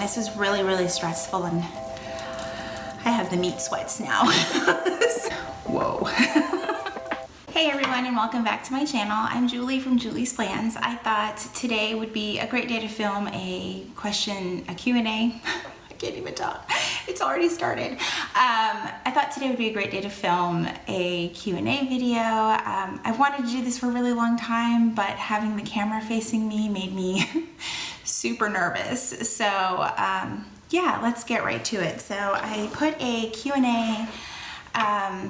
this was really, really stressful, and I have the meat sweats now. Whoa. Hey everyone, and welcome back to my channel. I'm Julie from Julie's Plans. I thought today would be a great day to film a Q&A. I can't even talk. It's already started. I thought today would be a great day to film a Q&A video. I've wanted to do this for a really long time, but having the camera facing me made me super nervous. So yeah, let's get right to it. So I put a Q&A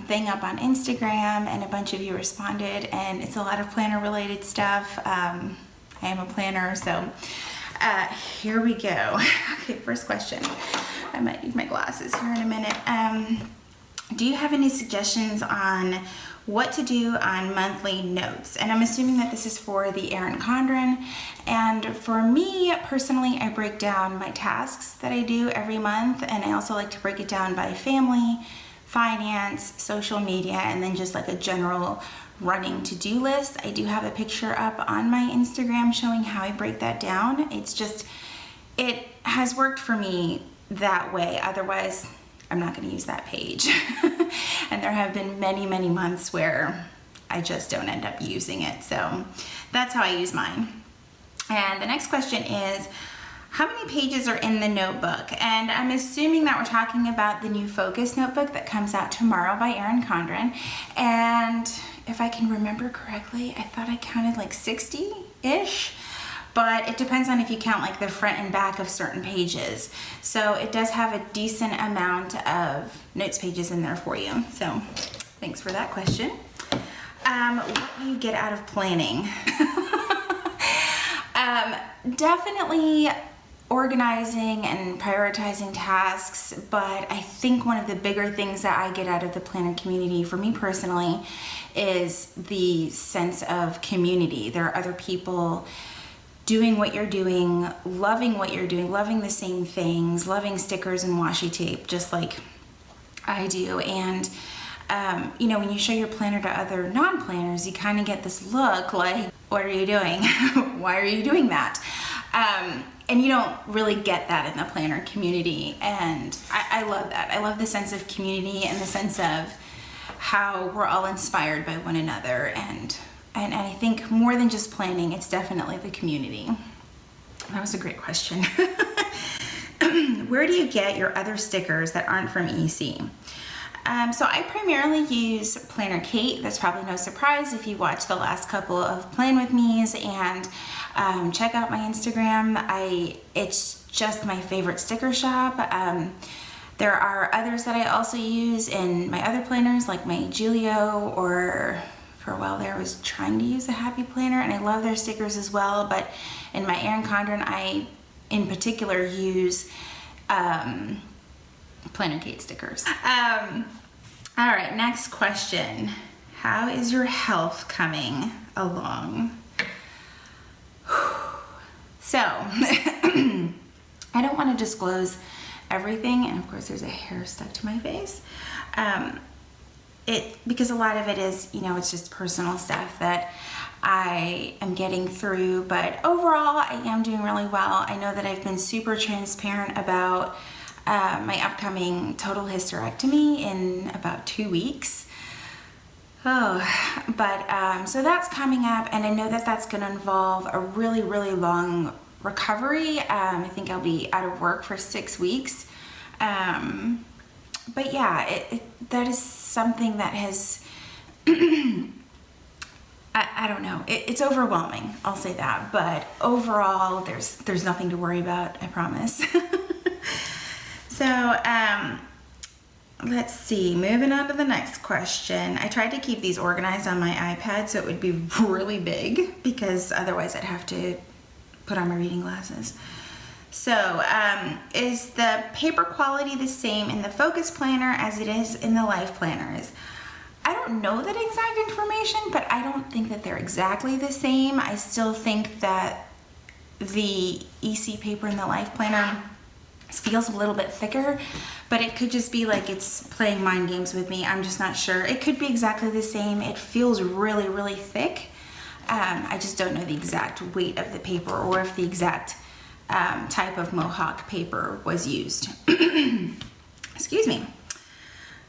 thing up on Instagram, and a bunch of you responded, and it's a lot of planner related stuff. I am a planner, so here we go. Okay, first question. I might need my glasses here in a minute. Do you have any suggestions on what to do on monthly notes? And I'm assuming that this is for the Erin Condren. And for me personally, I break down my tasks that I do every month, and I also like to break it down by family, finance, social media, and then just like a general running to-do list. I do have a picture up on my Instagram showing how I break that down. It has worked for me that way. Otherwise, I'm not going to use that page. And there have been many, many months where I just don't end up using it. So that's how I use mine. And the next question is, how many pages are in the notebook? And I'm assuming that we're talking about the new Focus notebook that comes out tomorrow by Erin Condren. And if I can remember correctly, I thought I counted like 60-ish, but it depends on if you count like the front and back of certain pages. So it does have a decent amount of notes pages in there for you. So thanks for that question. What do you get out of planning? Definitely organizing and prioritizing tasks, but I think one of the bigger things that I get out of the planner community, for me personally, is the sense of community. There are other people doing what you're doing, loving what you're doing, loving the same things, loving stickers and washi tape, just like I do. And you know, when you show your planner to other non-planners, you kind of get this look like, what are you doing? Why are you doing that? And you don't really get that in the planner community. And I love that. I love the sense of community and the sense of how we're all inspired by one another. And I think more than just planning, it's definitely the community. That was a great question. Where do you get your other stickers that aren't from EC? So I primarily use Planner Kate. That's probably no surprise if you watch the last couple of Plan With Me's, and check out my Instagram. It's just my favorite sticker shop. There are others that I also use in my other planners, like my Julio, or for a while there I was trying to use a Happy Planner, and I love their stickers as well. But in my Erin Condren, I in particular use Planner Kate stickers. All right, next question. How is your health coming along? So, I don't want to disclose everything, and of course there's a hair stuck to my face. Because a lot of it is, you know, it's just personal stuff that I am getting through, but overall I am doing really well. I know that I've been super transparent about my upcoming total hysterectomy in about 2 weeks. So that's coming up, and I know that that's going to involve a really, really long recovery. I think I'll be out of work for 6 weeks. But yeah, that is something that has, I don't know, it's overwhelming, I'll say that, but overall there's nothing to worry about, I promise. So, let's see, moving on to the next question. I tried to keep these organized on my iPad so it would be really big, because otherwise I'd have to put on my reading glasses. So, is the paper quality the same in the Focus Planner as it is in the Life Planners? I don't know that exact information, but I don't think that they're exactly the same. I still think that the EC paper in the Life Planner feels a little bit thicker, but it could just be like it's playing mind games with me. I'm just not sure. It could be exactly the same. It feels really, really thick. I just don't know the exact weight of the paper, or if the exact type of Mohawk paper was used. Excuse me.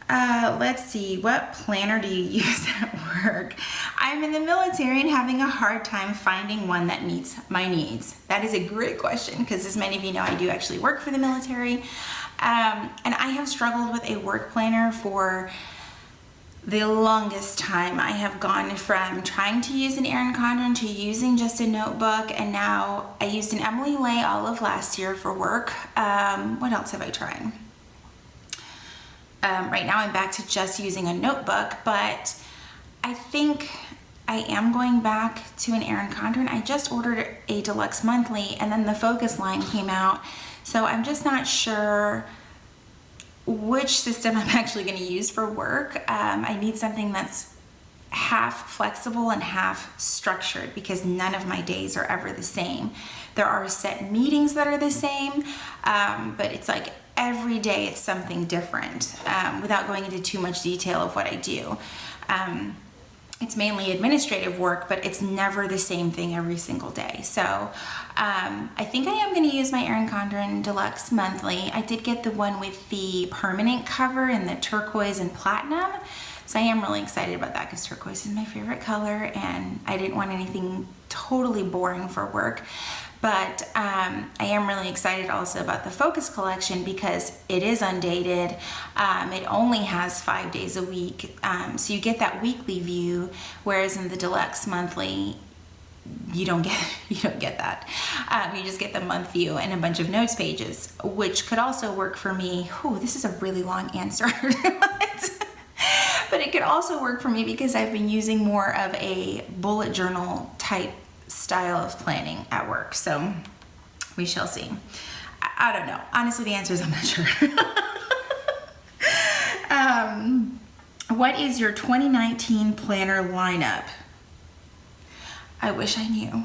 Let's see, what planner do you use at work? I'm in the military and having a hard time finding one that meets my needs. That is a great question because, as many of you know, I do actually work for the military. And I have struggled with a work planner for the longest time. I have gone from trying to use an Erin Condren to using just a notebook, and now I used an Emily Lay all of last year for work. What else have I tried? Right now I'm back to just using a notebook, but I think I am going back to an Erin Condren. I just ordered a deluxe monthly and then the Focus line came out, so I'm just not sure which system I'm actually going to use for work. I need something that's half flexible and half structured because none of my days are ever the same. There are set meetings that are the same, but it's like every day it's something different, without going into too much detail of what I do. It's mainly administrative work, but it's never the same thing every single day. So I think I am going to use my Erin Condren Deluxe Monthly. I did get the one with the permanent cover in the turquoise and platinum. So I am really excited about that because turquoise is my favorite color and I didn't want anything totally boring for work. But I am really excited also about the Focus collection because it is undated. It only has 5 days a week. So you get that weekly view, whereas in the Deluxe Monthly, you don't get that. You just get the month view and a bunch of notes pages, which could also work for me. Ooh, this is a really long answer. But it could also work for me because I've been using more of a bullet journal type style of planning at work. So we shall see. I don't know. Honestly, the answer is I'm not sure. What is your 2019 planner lineup? I wish I knew.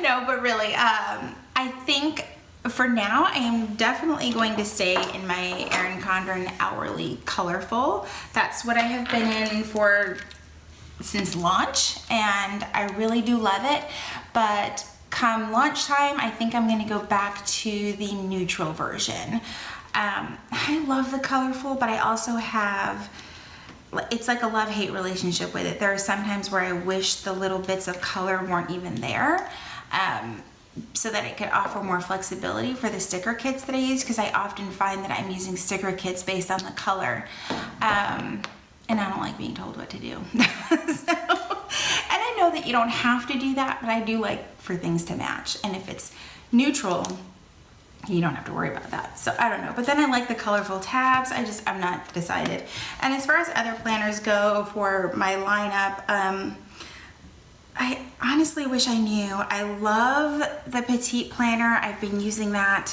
No, but really, I think for now, I am definitely going to stay in my Erin Condren Hourly Colorful. That's what I have been in for since launch, and I really do love it. But come lunchtime, I think I'm going to go back to the neutral version. I love the colorful, but I also have, it's like a love-hate relationship with it. There are some times where I wish the little bits of color weren't even there, so that it could offer more flexibility for the sticker kits that I use, because I often find that I'm using sticker kits based on the color, and I don't like being told what to do. So, and I know that you don't have to do that, but I do like for things to match, and if it's neutral, you don't have to worry about that. So I don't know, but then I like the colorful tabs. I'm not decided. And as far as other planners go for my lineup, I honestly wish I knew. I love the Petite Planner. I've been using that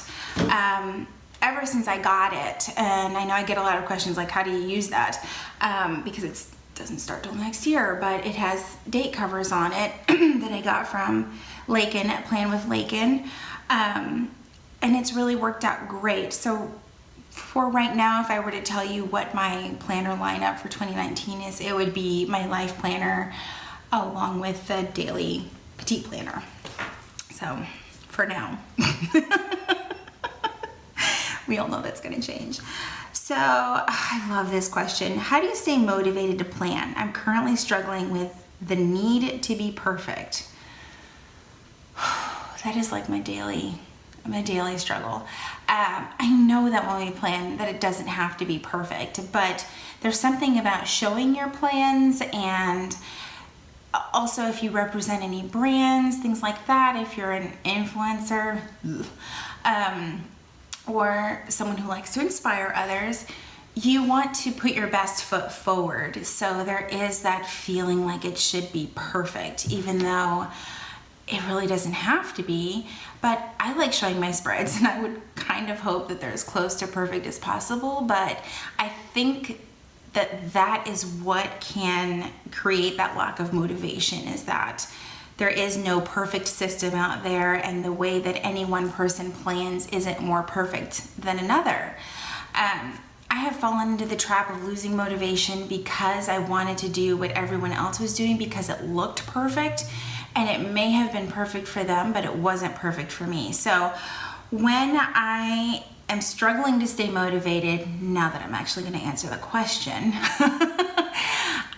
ever since I got it. And I know I get a lot of questions like, how do you use that? Because it doesn't start till next year, but it has date covers on it that I got from Lakin at Plan with Lakin. And it's really worked out great. So for right now, if I were to tell you what my planner lineup for 2019 is, it would be my life planner along with the daily Petite Planner. So for now, we all know that's gonna change. So I love this question. How do you stay motivated to plan? I'm currently struggling with the need to be perfect. That is like my daily struggle. I know that when we plan that it doesn't have to be perfect, but there's something about showing your plans, and also if you represent any brands, things like that, if you're an influencer, or someone who likes to inspire others, you want to put your best foot forward. So there is that feeling like it should be perfect, even though it really doesn't have to be. But I like showing my spreads, and I would kind of hope that they're as close to perfect as possible. But I think that is what can create that lack of motivation, is that there is no perfect system out there, and the way that any one person plans isn't more perfect than another. I have fallen into the trap of losing motivation because I wanted to do what everyone else was doing because it looked perfect. and it may have been perfect for them, but it wasn't perfect for me. So when I am struggling to stay motivated, now that I'm actually going to answer the question,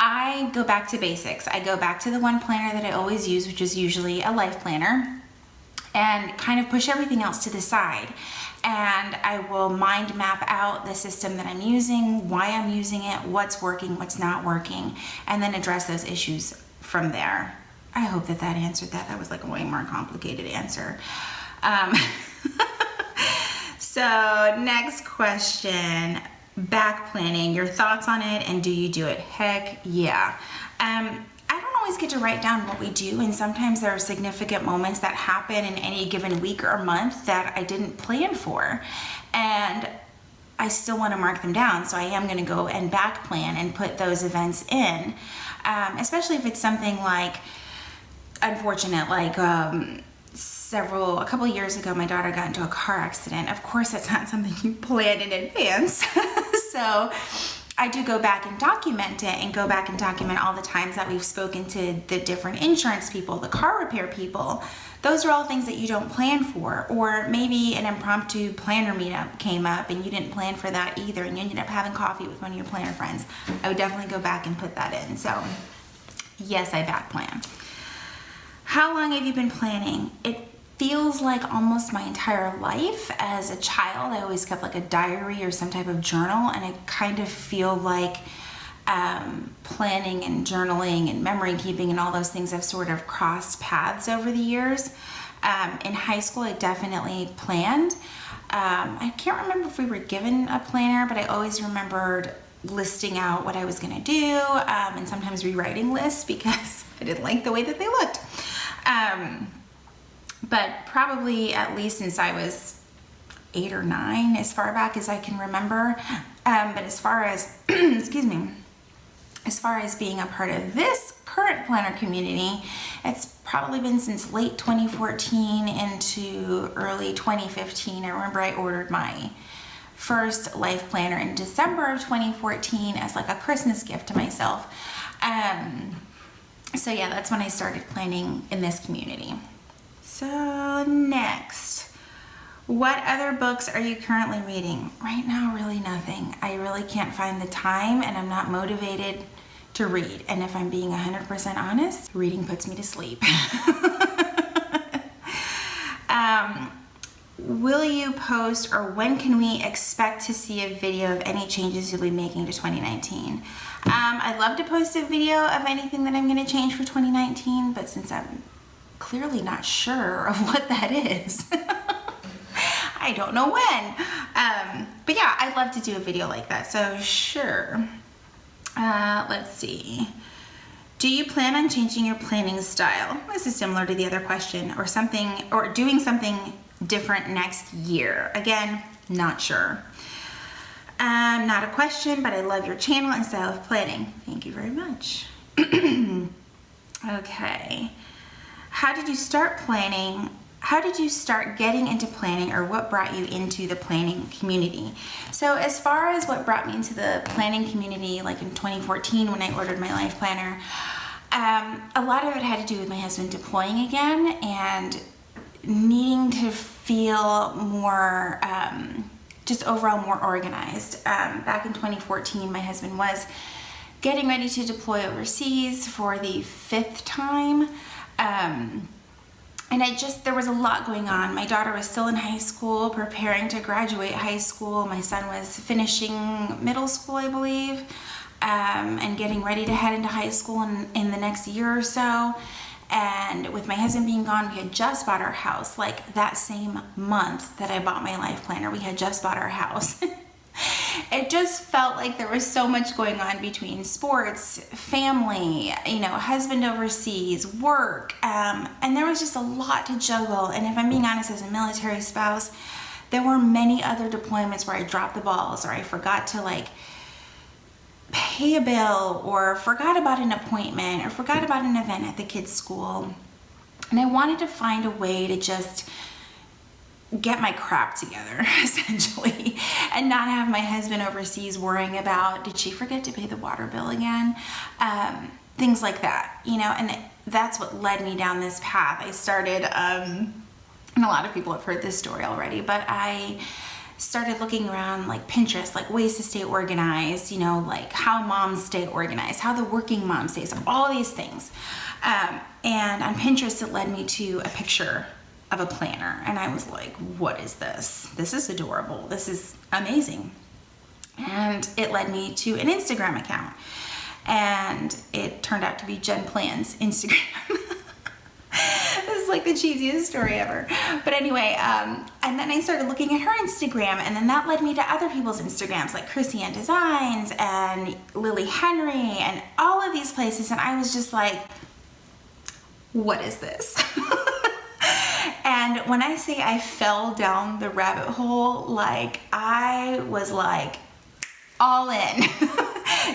I go back to basics. I go back to the one planner that I always use, which is usually a life planner, and kind of push everything else to the side. And I will mind map out the system that I'm using, why I'm using it, what's working, what's not working, and then address those issues from there. I hope that that answered that. That was like a way more complicated answer. So next question, back planning, your thoughts on it, and do you do it? Heck yeah. I don't always get to write down what we do, and sometimes there are significant moments that happen in any given week or month that I didn't plan for, and I still want to mark them down. So I am going to go and back plan and put those events in, especially if it's something like unfortunate, like a couple of years ago, my daughter got into a car accident. Of course, that's not something you plan in advance. So I do go back and document it, and go back and document all the times that we've spoken to the different insurance people, the car repair people. Those are all things that you don't plan for. Or maybe an impromptu planner meetup came up and you didn't plan for that either, and you ended up having coffee with one of your planner friends. I would definitely go back and put that in. So yes, I back plan. How long have you been planning? It feels like almost my entire life. As a child, I always kept like a diary or some type of journal, and I kind of feel like planning and journaling and memory keeping and all those things have sort of crossed paths over the years. In high school, I definitely planned. I can't remember if we were given a planner, but I always remembered listing out what I was going to do, and sometimes rewriting lists because I didn't like the way that they looked. But probably at least since I was 8 or 9, as far back as I can remember. But as far as, excuse me, as far as being a part of this current planner community, it's probably been since late 2014 into early 2015. I remember I ordered my first life planner in December of 2014 as like a Christmas gift to myself. So yeah, that's when I started planning in this community. So next, what other books are you currently reading? Right now, really nothing. I really can't find the time, and I'm not motivated to read. And if I'm being 100% honest, reading puts me to sleep. Will you post, or when can we expect to see a video of any changes you'll be making to 2019? I'd love to post a video of anything that I'm going to change for 2019, but since I'm clearly not sure of what that is, I don't know when. But yeah, I'd love to do a video like that, so sure. Let's see. Do you plan on changing your planning style? This is similar to the other question, or something, or doing something different next year. Again, not sure. Not a question, but I love your channel and style of planning. Thank you very much. Okay. How did you start planning? How did you start getting into planning, or what brought you into the planning community? So as far as what brought me into the planning community, like in 2014 when I ordered my life planner, a lot of it had to do with my husband deploying again and needing to feel more, just overall more organized. Back in 2014, my husband was getting ready to deploy overseas for the 5th time. And there was a lot going on. My daughter was still in high school, preparing to graduate high school. My son was finishing middle school, I believe, and getting ready to head into high school in the next year or so. And with my husband being gone, we had just bought our house. Like that same month that I bought my life planner, we had just bought our house. It just felt like there was so much going on between sports, family, husband overseas, work, and there was just a lot to juggle. And if I'm being honest, as a military spouse, there were many other deployments where I dropped the balls, or I forgot to pay a bill, or forgot about an appointment, or forgot about an event at the kids' school. And I wanted to find a way to just get my crap together, essentially, and not have my husband overseas worrying about, did she forget to pay the water bill again? Things like that, and that's what led me down this path. I started, and a lot of people have heard this story already, but I started looking around like Pinterest, like ways to stay organized, you know, like how moms stay organized, how the working mom stays, all these things. And on Pinterest, it led me to a picture of a planner. And I was like, what is this? This is adorable. This is amazing. And it led me to an Instagram account. And it turned out to be Jen Plan's Instagram. This is like the cheesiest story ever. But anyway, and then I started looking at her Instagram, and then that led me to other people's Instagrams like Chrissy Ann Designs and Lily Henry and all of these places. And I was just like, what is this? And when I say I fell down the rabbit hole, like I was like all in.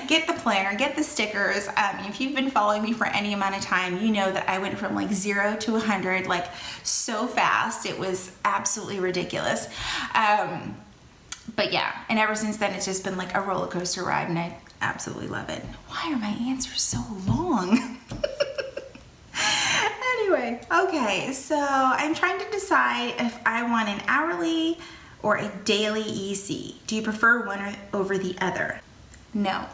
Get the planner, get the stickers. If you've been following me for any amount of time, you know that I went from like 0 to 100 like so fast. It was absolutely ridiculous. But yeah, and ever since then, it's just been like a roller coaster ride, and I absolutely love it. Why are my answers so long? Anyway, okay, so I'm trying to decide if I want an hourly or a daily EC. Do you prefer one over the other? No.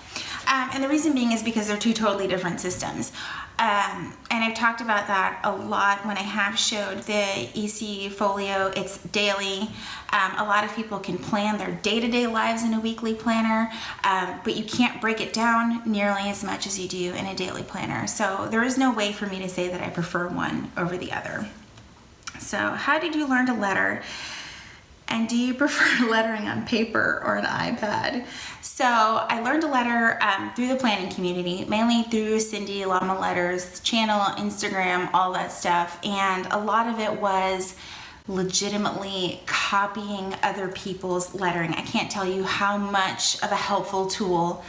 And the reason being is because they're two totally different systems. And I've talked about that a lot when I have showed the EC folio. It's daily. A lot of people can plan their day-to-day lives in a weekly planner, but you can't break it down nearly as much as you do in a daily planner. So there is no way for me to say that I prefer one over the other. So how did you learn to letter? And do you prefer lettering on paper or an iPad? So I learned to letter through the planning community, mainly through Cindy Llama Letters channel, Instagram, all that stuff. And a lot of it was legitimately copying other people's lettering. I can't tell you how much of a helpful tool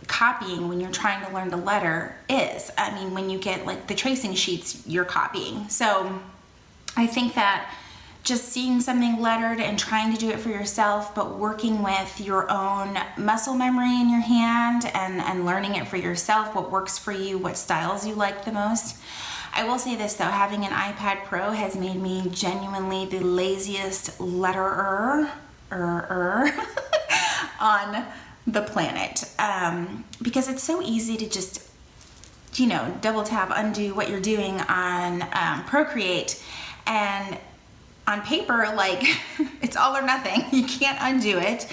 copying when you're trying to learn to letter is. I mean, when you get like the tracing sheets, you're copying. So I think that just seeing something lettered and trying to do it for yourself, but working with your own muscle memory in your hand and learning it for yourself, what works for you, what styles you like the most. I will say this though, having an iPad Pro has made me genuinely the laziest letterer on the planet, because it's so easy to just, you know, double tap, undo what you're doing on Procreate, and on paper, like, it's all or nothing. You can't undo it.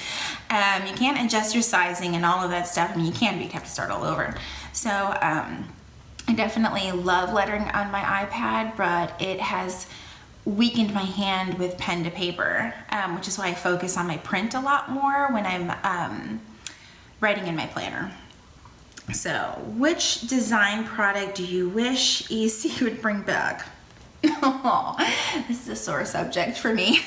You can't adjust your sizing and all of that stuff. I mean, you can, but you have to start all over. So I definitely love lettering on my iPad, but it has weakened my hand with pen to paper, which is why I focus on my print a lot more when I'm writing in my planner. So, which design product do you wish EC would bring back? Oh, this is a sore subject for me.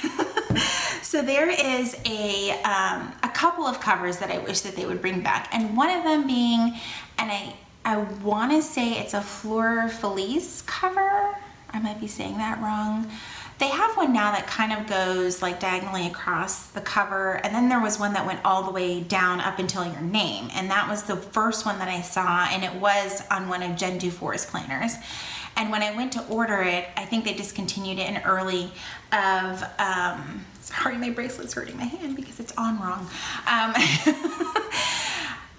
So there is a couple of covers that I wish that they would bring back, and one of them being, and I want to say it's a Fleur Felice cover. I might be saying that wrong. They have one now that kind of goes like diagonally across the cover, and then there was one that went all the way down up until your name, and that was the first one that I saw, and it was on one of Jen Dufour's planners. And when I went to order it, I think they discontinued it in early of, sorry, my bracelet's hurting my hand because it's on wrong.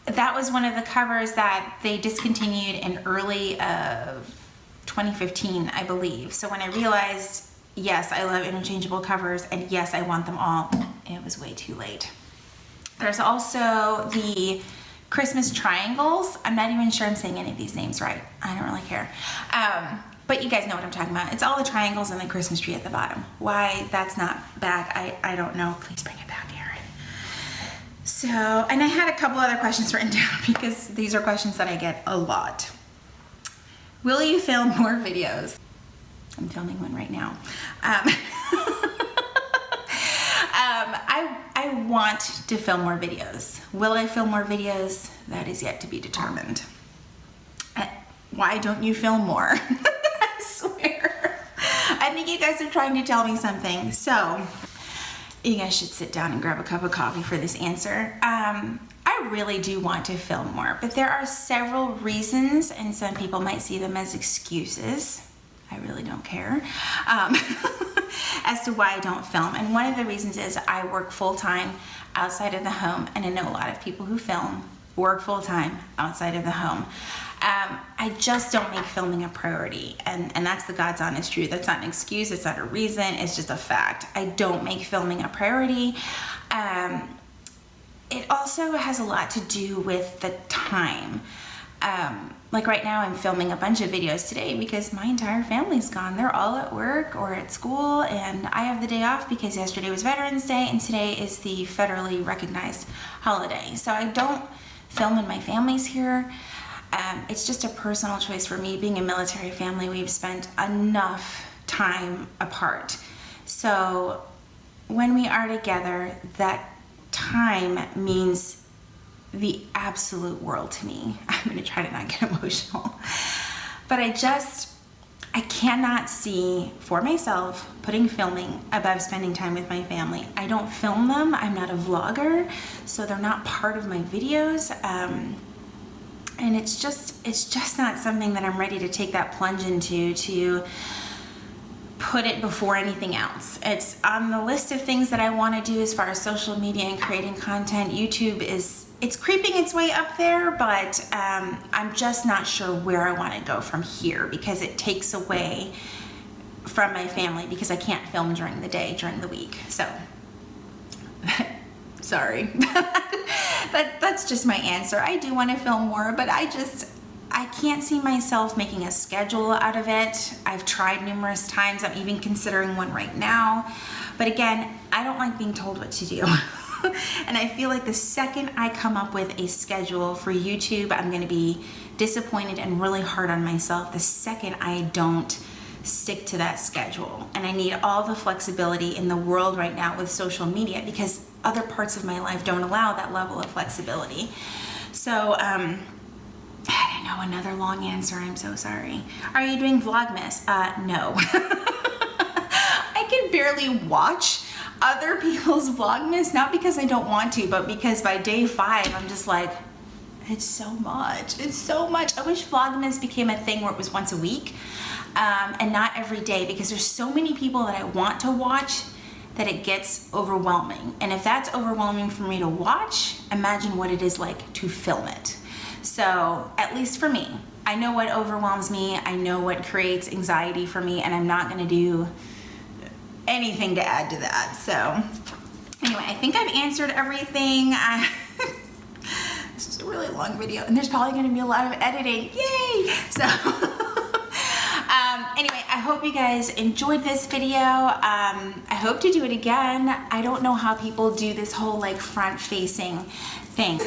That was one of the covers that they discontinued in early of 2015, I believe. So when I realized, yes, I love interchangeable covers, and yes, I want them all, it was way too late. There's also the Christmas triangles. I'm not even sure I'm saying any of these names right. I don't really care. But you guys know what I'm talking about. It's all the triangles and the Christmas tree at the bottom. Why that's not back, I don't know. Please bring it back, Erin. So, and I had a couple other questions written down because these are questions that I get a lot. Will you film more videos? I'm filming one right now. I want to film more videos. Will I film more videos? That is yet to be determined. Why don't you film more? I swear. I think you guys are trying to tell me something. So you guys should sit down and grab a cup of coffee for this answer. I I really do want to film more, but there are several reasons, and some people might see them as excuses. I really don't care as to why I don't film. And one of the reasons is I work full-time outside of the home, and I know a lot of people who film work full-time outside of the home. I just don't make filming a priority, and that's the God's honest truth. That's not an excuse, it's not a reason, it's just a fact. I don't make filming a priority. It also has a lot to do with the time. Like right now I'm filming a bunch of videos today because my entire family's gone. They're all at work or at school, and I have the day off because yesterday was Veterans Day and today is the federally recognized holiday. So I don't film when my family's here. It's just a personal choice for me. Being a military family, we've spent enough time apart. So when we are together, that time means the absolute world to me. I'm going to try to not get emotional. But I cannot see for myself putting filming above spending time with my family. I don't film them. I'm not a vlogger, so they're not part of my videos. And it's just not something that I'm ready to take that plunge into, to put it before anything else. It's on the list of things that I want to do as far as social media and creating content. YouTube it's creeping its way up there, but I'm just not sure where I want to go from here because it takes away from my family because I can't film during the day, during the week. So sorry. That's just my answer. I do want to film more, but I can't see myself making a schedule out of it. I've tried numerous times. I'm even considering one right now. But again, I don't like being told what to do. And I feel like the second I come up with a schedule for YouTube, I'm going to be disappointed and really hard on myself the second I don't stick to that schedule. And I need all the flexibility in the world right now with social media because other parts of my life don't allow that level of flexibility. So, I don't know, another long answer, I'm so sorry. Are you doing Vlogmas? No. I can barely watch other people's Vlogmas, not because I don't want to, but because by day 5, I'm just like, it's so much, it's so much. I wish Vlogmas became a thing where it was once a week, and not every day, because there's so many people that I want to watch that it gets overwhelming. And if that's overwhelming for me to watch, imagine what it is like to film it. So at least for me, I know what overwhelms me, I know what creates anxiety for me, and I'm not gonna do anything to add to that. So anyway, I think I've answered everything. This is a really long video, and there's probably gonna be a lot of editing, yay! So anyway, I hope you guys enjoyed this video. I hope to do it again. I don't know how people do this whole like front-facing thing.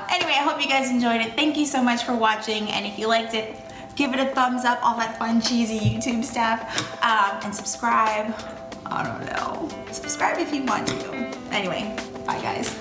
Anyway, I hope you guys enjoyed it. Thank you so much for watching, and if you liked it, give it a thumbs up, all that fun, cheesy YouTube stuff, and subscribe. I don't know. Subscribe if you want to. Anyway, bye guys.